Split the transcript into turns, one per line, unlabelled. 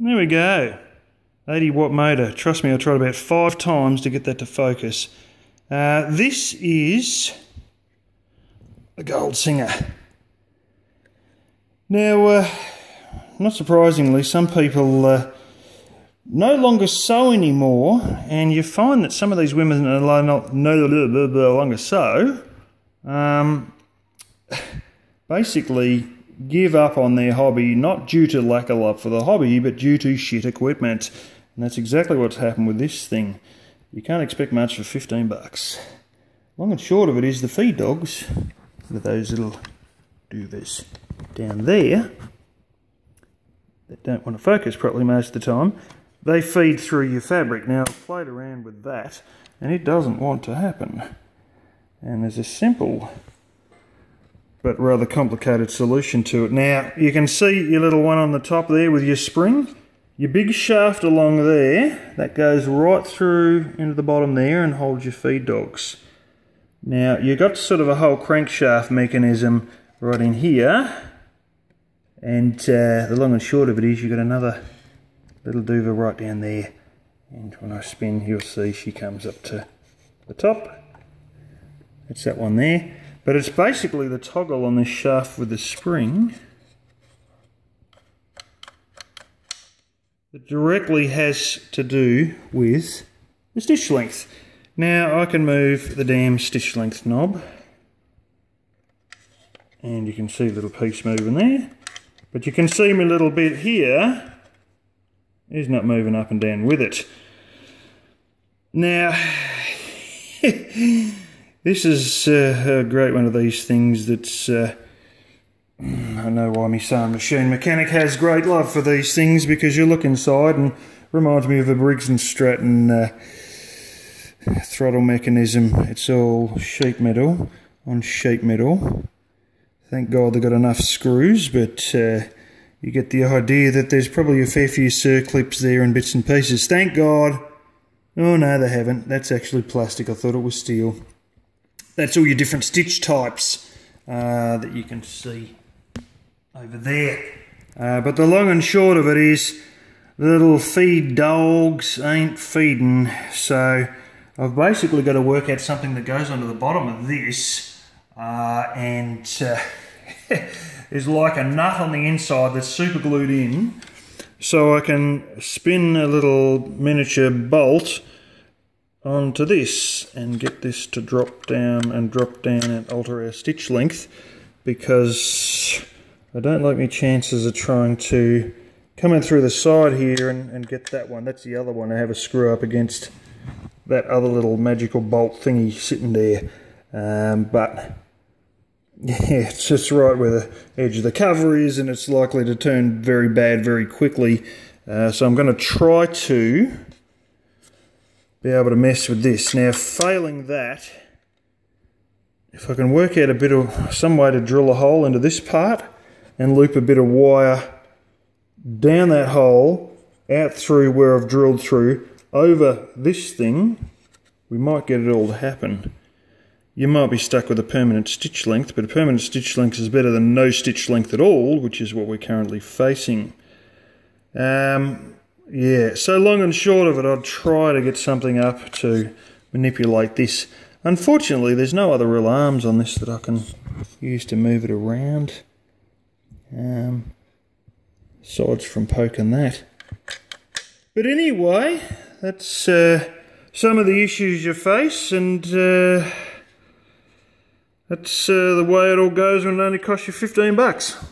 There we go. 80 watt motor. Trust me, I tried about 5 times to get that to focus. This is the Gold Singer. Now, not surprisingly, some people no longer sew anymore, and you find that some of these women are no longer sew, basically give up on their hobby, not due to lack of love for the hobby, but due to shit equipment. And that's exactly what's happened with this thing. You can't expect much for 15 bucks. Long and short of it is the feed dogs, with those little doovers down there, that don't want to focus properly most of the time, they feed through your fabric. Now, I've played around with that, and it doesn't want to happen. And there's a simple but rather complicated solution to it. Now, you can see your little one on the top there with your spring. Your big shaft along there, that goes right through into the bottom there and holds your feed dogs. Now, you've got sort of a whole crankshaft mechanism right in here, and the long and short of it is you've got another little doover right down there, and when I spin you'll see she comes up to the top. That's that one there. But it's basically the toggle on this shaft with the spring that directly has to do with the stitch length. Now I can move the damn stitch length knob, and you can see a little piece moving there, but you can see my little bit here is not moving up and down with it. Now this is a great one of these things that's, I know why my sewing machine mechanic has great love for these things, because you look inside and reminds me of a Briggs & Stratton throttle mechanism. It's all sheet metal on sheet metal. Thank God they've got enough screws, but you get the idea that there's probably a fair few circlips there and bits and pieces. Thank God. Oh no, they haven't. That's actually plastic. I thought it was steel. That's all your different stitch types that you can see over there. But the long and short of it is the little feed dogs ain't feeding. So I've basically got to work out something that goes onto the bottom of this and is like a nut on the inside that's super glued in. So I can spin a little miniature bolt onto this and get this to drop down and alter our stitch length, because I don't like my chances of trying to come in through the side here and get that one. That's the other one. I have a screw up against that other little magical bolt thingy sitting there, but yeah, it's just right where the edge of the cover is, and it's likely to turn very bad very quickly. So I'm going to try to be able to mess with this. Now, failing that, if I can work out some way to drill a hole into this part and loop a bit of wire down that hole, out through where I've drilled through, over this thing, we might get it all to happen. You might be stuck with a permanent stitch length, but a permanent stitch length is better than no stitch length at all, which is what we're currently facing. Yeah, so long and short of it, I'll try to get something up to manipulate this. Unfortunately, there's no other real arms on this that I can use to move it around, aside from poking that. But anyway, that's some of the issues you face, and that's the way it all goes when it only costs you 15 bucks.